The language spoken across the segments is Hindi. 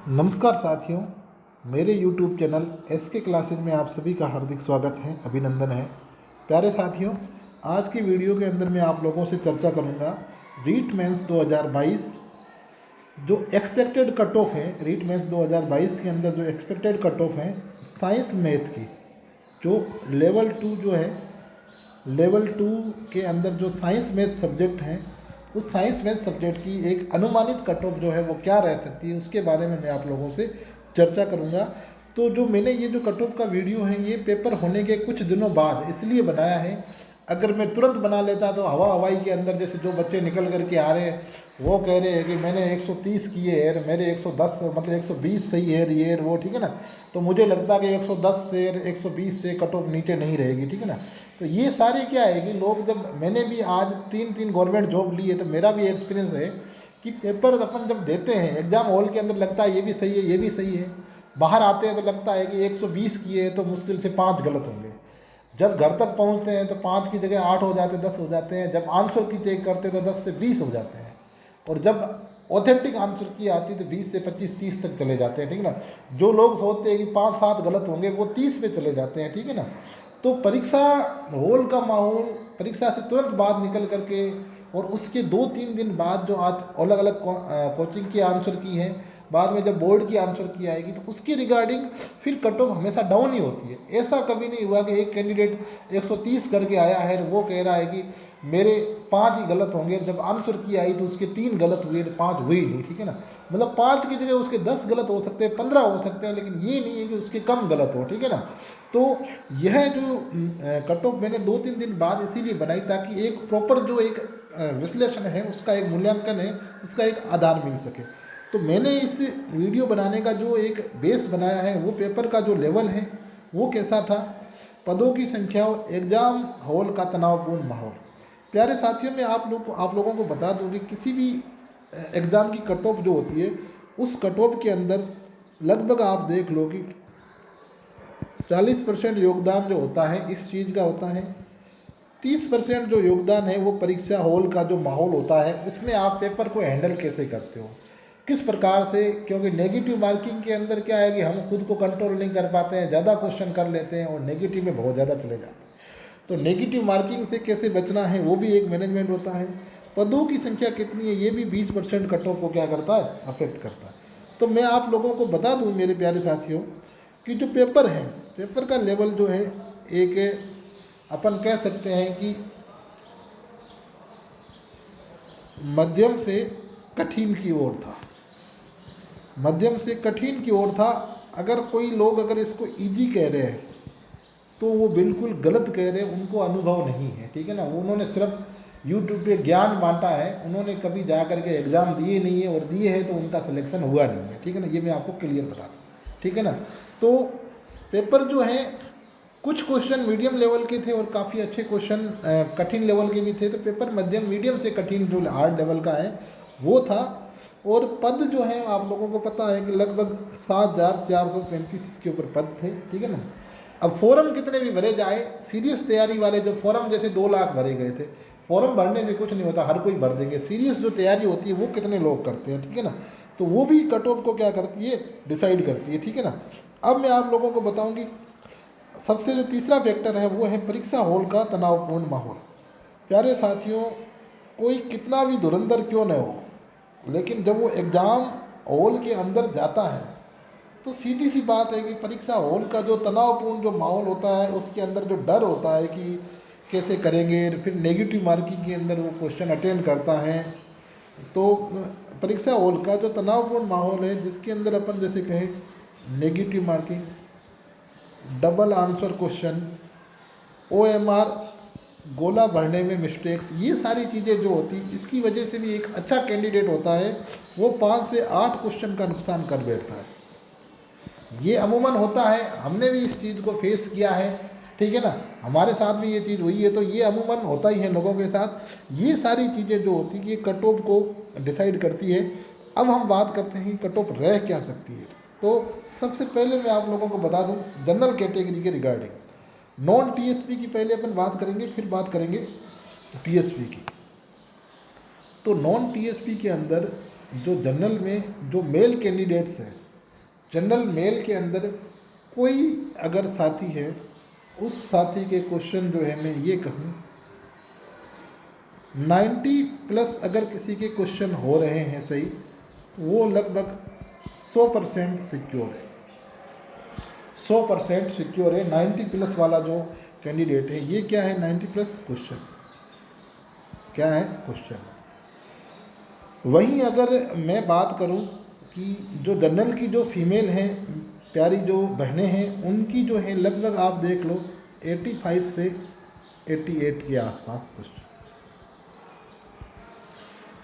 नमस्कार साथियों, मेरे YouTube चैनल SK क्लासेज में आप सभी का हार्दिक स्वागत है, अभिनंदन है। प्यारे साथियों, आज की वीडियो के अंदर मैं आप लोगों से चर्चा करूंगा रीट मेंस 2022 जो एक्सपेक्टेड कट ऑफ है। रीट मेंस 2022 के अंदर जो एक्सपेक्टेड कट ऑफ है साइंस मैथ की, जो लेवल 2 जो है, लेवल 2 के अंदर जो साइंस मैथ सब्जेक्ट हैं, उस साइंस मैथ सब्जेक्ट की एक अनुमानित कट ऑफ जो है वो क्या रह सकती है, उसके बारे में मैं आप लोगों से चर्चा करूंगा। तो जो मैंने ये जो कट ऑफ का वीडियो है ये पेपर होने के कुछ दिनों बाद इसलिए बनाया है। अगर मैं तुरंत बना लेता तो हवा हवाई के अंदर जैसे जो बच्चे निकल करके आ रहे हैं वो कह रहे हैं कि मैंने 130 किए है, मेरे 110 मतलब 120 सही है ये वो, ठीक है ना। तो मुझे लगता है कि 110 से 120 से कट ऑफ नीचे नहीं रहेगी, ठीक है ना। तो ये सारे क्या है कि लोग, जब मैंने भी आज 3 गवर्नमेंट जॉब ली है तो मेरा भी एक्सपीरियंस है कि पेपर अपन जब देते हैं एग्ज़ाम हॉल के अंदर लगता है ये भी सही है ये भी सही है, बाहर आते हैं तो लगता है कि 120 किए तो मुश्किल से 5 गलत होंगे। जब घर तक पहुंचते हैं तो 5 की जगह 8 हो जाते, 10 हो जाते हैं। जब आंसर की चेक करते हैं तो 10 से 20 हो जाते हैं, और जब ऑथेंटिक आंसर की आती तो 20 से 25 30 तक चले जाते हैं, ठीक है ना। जो लोग सोचते हैं कि 5-7 गलत होंगे वो 30 पे चले जाते हैं, ठीक है ना। तो परीक्षा हॉल का माहौल, परीक्षा से तुरंत बाद निकल करके और उसके 2-3 दिन बाद जो आज अलग अलग कोचिंग के आंसर की हैं, बाद में जब बोर्ड की आंसर की आएगी तो उसकी रिगार्डिंग फिर कट ऑफ हमेशा डाउन ही होती है। ऐसा कभी नहीं हुआ कि एक कैंडिडेट 130 करके आया है वो कह रहा है कि मेरे 5 ही गलत होंगे, जब आंसर की आई तो उसके 3 गलत हुए तो 5 हुए ही नहीं, ठीक है ना। मतलब 5 की जगह उसके 10 गलत हो सकते हैं, 15 हो सकते हैं, लेकिन ये नहीं है कि उसके कम गलत हो, ठीक है ना। तो यह जो कट ऑफ मैंने 2-3 दिन बाद इसीलिए बनाई ताकि एक प्रॉपर जो एक विश्लेषण है उसका एक मूल्यांकन है, उसका एक आधार मिल सके। तो मैंने इस वीडियो बनाने का जो एक बेस बनाया है वो पेपर का जो लेवल है वो कैसा था, पदों की संख्या और एग्ज़ाम हॉल का तनावपूर्ण माहौल। प्यारे साथियों, मैं आप लोगों को बता दूं कि किसी भी एग्ज़ाम की कट ऑफ जो होती है उस कट ऑफ के अंदर लगभग आप देख लो कि 40% योगदान जो होता है इस चीज़ का होता है। 30% जो योगदान है वो परीक्षा हॉल का जो माहौल होता है उसमें आप पेपर को हैंडल कैसे करते हो, किस प्रकार से। क्योंकि नेगेटिव मार्किंग के अंदर क्या है कि हम खुद को कंट्रोल नहीं कर पाते हैं, ज़्यादा क्वेश्चन कर लेते हैं और नेगेटिव में बहुत ज़्यादा चले जाते हैं। तो नेगेटिव मार्किंग से कैसे बचना है वो भी एक मैनेजमेंट होता है। पदों की संख्या कितनी है ये भी 20% कट ऑफ को क्या करता है, अफेक्ट करता है। तो मैं आप लोगों को बता दूं मेरे प्यारे साथियों कि जो पेपर है, पेपर का लेवल जो है एक अपन कह सकते हैं कि मध्यम से कठिन की ओर था, मध्यम से कठिन की ओर था। अगर कोई लोग अगर इसको इजी कह रहे हैं तो वो बिल्कुल गलत कह रहे हैं, उनको अनुभव नहीं है, ठीक है ना। उन्होंने सिर्फ यूट्यूब पे ज्ञान बांटा है, उन्होंने कभी जा कर के एग्ज़ाम दिए नहीं है, और दिए हैं तो उनका सिलेक्शन हुआ नहीं है, ठीक है ना। ये मैं आपको क्लियर बता दूँ, ठीक है ना। तो पेपर जो है कुछ क्वेश्चन मीडियम लेवल के थे और काफ़ी अच्छे क्वेश्चन कठिन लेवल के भी थे। तो पेपर मध्यम मीडियम से कठिन जो हार्ड लेवल का है वो था। और पद जो है आप लोगों को पता है कि लगभग 7,435 इसके ऊपर पद थे, ठीक है ना। अब फॉर्म कितने भी भरे जाए, सीरियस तैयारी वाले जो फॉर्म जैसे 2 लाख भरे गए थे, फॉर्म भरने से कुछ नहीं होता, हर कोई भर देंगे। सीरियस जो तैयारी होती है वो कितने लोग करते हैं, ठीक है ना। तो वो भी कट ऑफ को क्या करती है, डिसाइड करती है, ठीक है ना। अब मैं आप लोगों को बताऊंगी सबसे जो तीसरा फैक्टर है वो है परीक्षा हॉल का तनावपूर्ण माहौल। प्यारे साथियों, कोई कितना भी धुरंधर क्यों न हो, लेकिन जब वो एग्ज़ाम हॉल के अंदर जाता है तो सीधी सी बात है कि परीक्षा हॉल का जो तनावपूर्ण जो माहौल होता है उसके अंदर जो डर होता है कि कैसे करेंगे, फिर नेगेटिव मार्किंग के अंदर वो क्वेश्चन अटेंड करता है। तो परीक्षा हॉल का जो तनावपूर्ण माहौल है जिसके अंदर अपन जैसे कहें negative marking, double answer question, OMR, गोला भरने में मिस्टेक्स, ये सारी चीज़ें जो होती इसकी वजह से भी एक अच्छा कैंडिडेट होता है वो 5 से 8 क्वेश्चन का नुकसान कर बैठता है। ये अमूमन होता है, हमने भी इस चीज़ को फेस किया है, ठीक है ना। हमारे साथ भी ये चीज़ हुई है, तो ये अमूमन होता ही है लोगों के साथ। ये सारी चीज़ें जो होती है ये कट ऑफ को डिसाइड करती है। अब हम बात करते हैं कि कट ऑफ रह क्या सकती है। तो सबसे पहले मैं आप लोगों को बता दूं जनरल कैटेगरी के रिगार्डिंग। नॉन TSP की पहले अपन बात करेंगे, फिर बात करेंगे TSP की। तो नॉन TSP के अंदर जो जनरल में जो मेल कैंडिडेट्स हैं जनरल मेल के अंदर कोई अगर साथी है, उस साथी के क्वेश्चन जो है मैं ये कहूँ 90+ अगर किसी के क्वेश्चन हो रहे हैं सही, वो लगभग 100% सिक्योर है, 100% सिक्योर है। 90+ वाला जो कैंडिडेट है, ये क्या है 90+ क्वेश्चन, क्या है क्वेश्चन। वहीं अगर मैं बात करूं कि जो जनरल की जो फीमेल हैं, प्यारी जो बहनें हैं, उनकी जो है लगभग आप देख लो 85 से 88 के आसपास क्वेश्चन।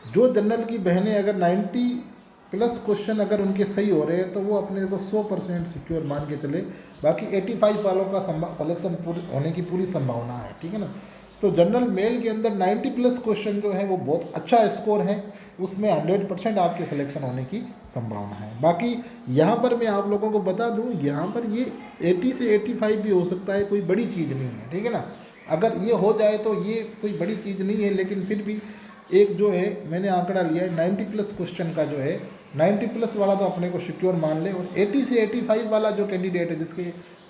जो जनरल की बहनें अगर 90+ क्वेश्चन अगर उनके सही हो रहे हैं तो वो अपने को 100% सिक्योर मान के चले। बाकी 85 वालों का सिलेक्शन होने की पूरी संभावना है, ठीक है ना। तो जनरल मेल के अंदर 90+ क्वेश्चन जो है वो बहुत अच्छा स्कोर है, उसमें 100% आपके सिलेक्शन होने की संभावना है। बाकी यहाँ पर मैं आप लोगों को बता दूँ, यहाँ पर ये 80 से 85 भी हो सकता है, कोई बड़ी चीज़ नहीं है, ठीक है ना। अगर ये हो जाए तो ये कोई बड़ी चीज़ नहीं है, लेकिन फिर भी एक जो है मैंने आंकड़ा लिया है 90+ क्वेश्चन का जो है, 90+ वाला तो अपने को सिक्योर मान ले। और 80 से 85 वाला जो कैंडिडेट है, जिसके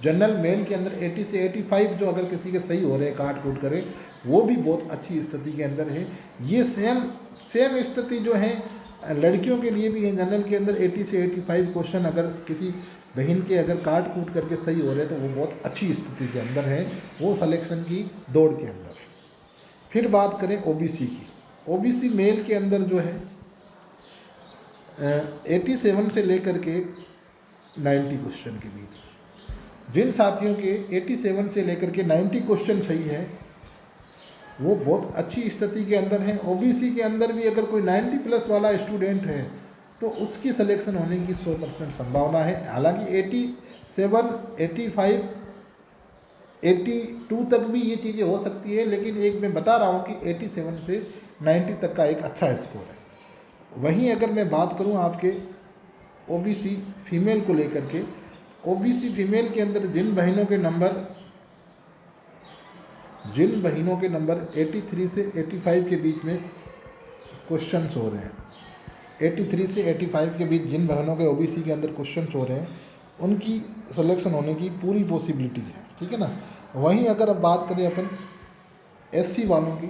जनरल मेल के अंदर 80 से 85 जो अगर किसी के सही हो रहे हैं, काट कूट करे, वो भी बहुत अच्छी स्थिति के अंदर है। ये सेम स्थिति जो है लड़कियों के लिए भी है। जनरल के अंदर 80 से 85 क्वेश्चन अगर किसी बहन के अगर काट कूट करके सही हो रहे हैं तो वो बहुत अच्छी स्थिति के अंदर है, वो सिलेक्शन की दौड़ के अंदर। फिर बात करें ओबीसी की, ओबीसी मेल के अंदर जो है 87 से लेकर के 90 क्वेश्चन के बीच, जिन साथियों के 87 से लेकर के 90 क्वेश्चन सही है, वो बहुत अच्छी स्थिति के अंदर हैं। ओबीसी के अंदर भी अगर कोई 90+ वाला स्टूडेंट है तो उसकी सिलेक्शन होने की 100% संभावना है। हालांकि 87, 85, 82 तक भी ये चीज़ें हो सकती है, लेकिन एक मैं बता रहा हूँ कि 87 से 90 तक का एक अच्छा स्कोर है। वहीं अगर मैं बात करूँ आपके ओबीसी फीमेल को लेकर के, ओबीसी फीमेल के अंदर जिन बहनों के नंबर 83 से 85 के बीच में क्वेश्चंस हो रहे हैं, 83 से 85 के बीच जिन बहनों के ओबीसी के अंदर क्वेश्चंस हो रहे हैं, उनकी सिलेक्शन होने की पूरी पॉसिबिलिटी है, ठीक है ना। वहीं अगर अब बात करें अपन एससी वालों की,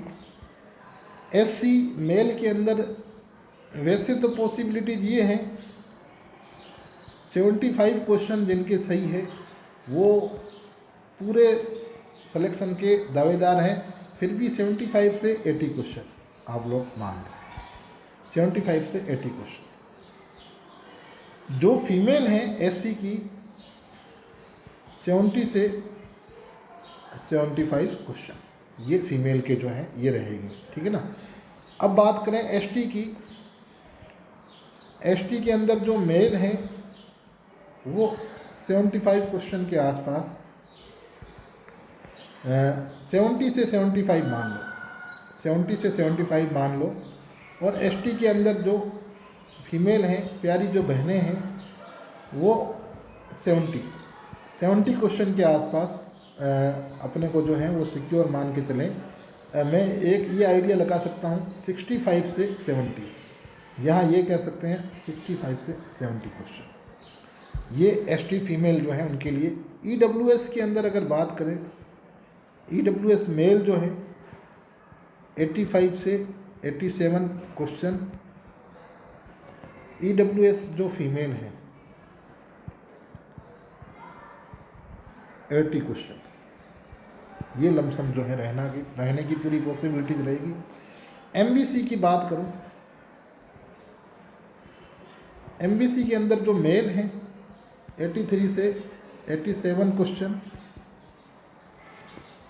एससी मेल के अंदर वैसे तो पॉसिबिलिटीज ये हैं 75 क्वेश्चन जिनके सही है वो पूरे सिलेक्शन के दावेदार हैं। फिर भी 75 से 80 क्वेश्चन आप लोग मान लें, 75 से 80 क्वेश्चन। जो फीमेल हैं एससी की 70 से 75 क्वेश्चन, ये फीमेल के जो हैं ये रहेगी, ठीक है ना। अब बात करें एसटी की, एसटी के अंदर जो मेल हैं वो 75 क्वेश्चन के आसपास, 70 से 75 मान लो, 70 से 75 मान लो। और एसटी के अंदर जो फीमेल हैं, प्यारी जो बहनें हैं, वो 70 क्वेश्चन के आसपास अपने को जो है वो सिक्योर मान के चलें। मैं एक ये आइडिया लगा सकता हूँ 65 से 70, यहाँ ये कह सकते हैं 65 से 70 क्वेश्चन, ये एसटी फीमेल जो है उनके लिए। ईडब्ल्यूएस के अंदर अगर बात करें, ईडब्ल्यूएस मेल जो है 85 से 87 क्वेश्चन, ईडब्ल्यूएस जो फीमेल है 80 क्वेश्चन, ये लमसम जो है रहने की पूरी पॉसिबिलिटीज रहेगी। एमबीसी की बात करूं, एमबीसी के अंदर जो मेल हैं 83 से 87 क्वेश्चन,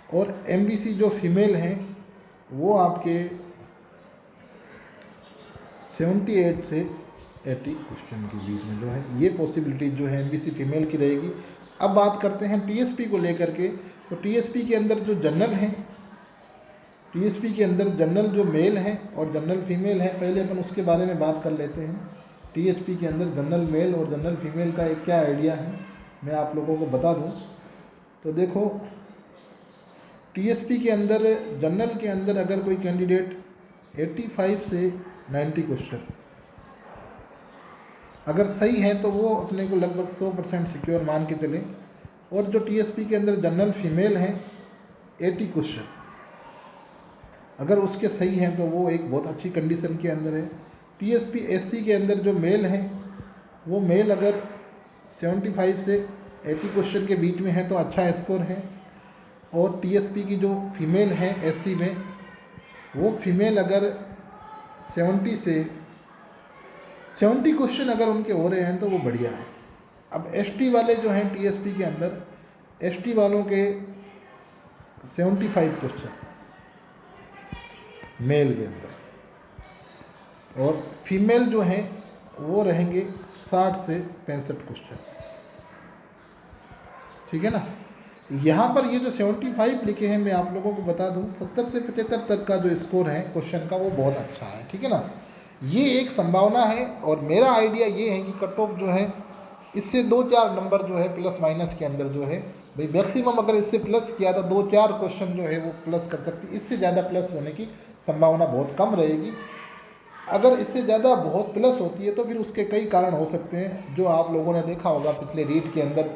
और एमबीसी जो फीमेल हैं वो आपके 78 से 80 क्वेश्चन के बीच में जो है ये पॉसिबिलिटी जो है एमबीसी फीमेल की रहेगी। अब बात करते हैं टीएसपी को लेकर के, तो टीएसपी के अंदर जो जनरल हैं, टीएसपी के अंदर जनरल जो मेल हैं और जनरल फीमेल हैं, पहले अपन उसके बारे में बात कर लेते हैं। टीएसपी के अंदर जनरल मेल और जनरल फीमेल का एक क्या आइडिया है मैं आप लोगों को बता दूं। तो देखो, टीएसपी के अंदर जनरल के अंदर अगर कोई कैंडिडेट 85 से 90 क्वेश्चन अगर सही है तो वो अपने को लगभग 100% सिक्योर मान के चलें। और जो टीएसपी के अंदर जनरल फीमेल हैं 80 क्वेश्चन, अगर उसके सही हैं तो वो एक बहुत अच्छी कंडीशन के अंदर है। टीएसपी एससी के अंदर जो मेल हैं वो मेल अगर 75 से 80 क्वेश्चन के बीच में है तो अच्छा स्कोर है। और टीएसपी की जो फीमेल है एससी में, वो फीमेल अगर 70 क्वेश्चन अगर उनके हो रहे हैं तो वो बढ़िया है। अब एसटी वाले जो हैं टीएसपी के अंदर, एसटी वालों के 75 क्वेश्चन मेल के अंदर, और फीमेल जो हैं वो रहेंगे 60 से 65 क्वेश्चन। ठीक है ना। यहाँ पर ये जो 75 लिखे हैं, मैं आप लोगों को बता दूँ 70 से 75 तक का जो स्कोर है क्वेश्चन का वो बहुत अच्छा है। ठीक है ना। ये एक संभावना है और मेरा आइडिया ये है कि कट ऑफ जो है इससे 2-4 नंबर जो है प्लस माइनस के अंदर जो है भाई मैक्सिमम अगर इससे प्लस किया तो 2-4 क्वेश्चन जो है वो प्लस कर सकती है। इससे ज़्यादा प्लस होने की संभावना बहुत कम रहेगी। अगर इससे ज़्यादा बहुत प्लस होती है तो फिर उसके कई कारण हो सकते हैं, जो आप लोगों ने देखा होगा पिछले रीट के अंदर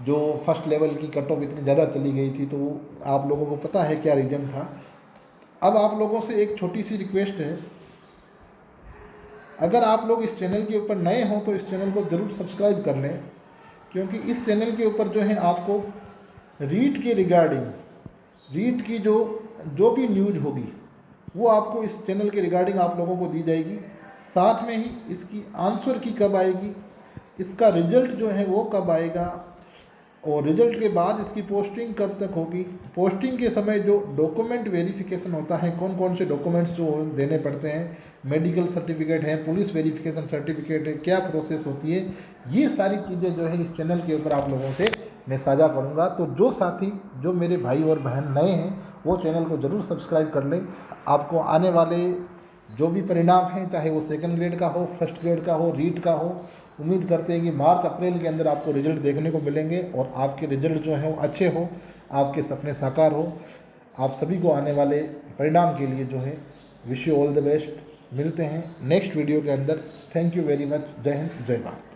जो फर्स्ट लेवल की कट ऑफ इतनी ज़्यादा चली गई थी, तो आप लोगों को पता है क्या रीज़न था। अब आप लोगों से एक छोटी सी रिक्वेस्ट है, अगर आप लोग इस चैनल के ऊपर नए हों तो इस चैनल को ज़रूर सब्सक्राइब कर लें, क्योंकि इस चैनल के ऊपर जो है आपको रीट के रिगार्डिंग, रीट की जो भी न्यूज़ होगी वो आपको इस चैनल के रिगार्डिंग आप लोगों को दी जाएगी। साथ में ही इसकी आंसर की कब आएगी, इसका रिजल्ट जो है वो कब आएगा, और रिजल्ट के बाद इसकी पोस्टिंग कब तक होगी, पोस्टिंग के समय जो डॉक्यूमेंट वेरिफिकेशन होता है, कौन कौन से डॉक्यूमेंट्स जो देने पड़ते हैं, मेडिकल सर्टिफिकेट है, पुलिस वेरिफिकेशन सर्टिफिकेट है, क्या प्रोसेस होती है, ये सारी चीज़ें जो है इस चैनल के ऊपर आप लोगों से मैं साझा करूँगा। तो जो साथी, जो मेरे भाई और बहन नए हैं वो चैनल को ज़रूर सब्सक्राइब कर लें। आपको आने वाले जो भी परिणाम हैं, चाहे वो सेकंड ग्रेड का हो, फर्स्ट ग्रेड का हो, रीट का हो, उम्मीद करते हैं कि मार्च अप्रैल के अंदर आपको रिजल्ट देखने को मिलेंगे और आपके रिजल्ट जो हैं वो अच्छे हो, आपके सपने साकार हो। आप सभी को आने वाले परिणाम के लिए जो है wish you all the best. मिलते हैं नेक्स्ट वीडियो के अंदर। Thank you very much. जय हिंद, जय भारत।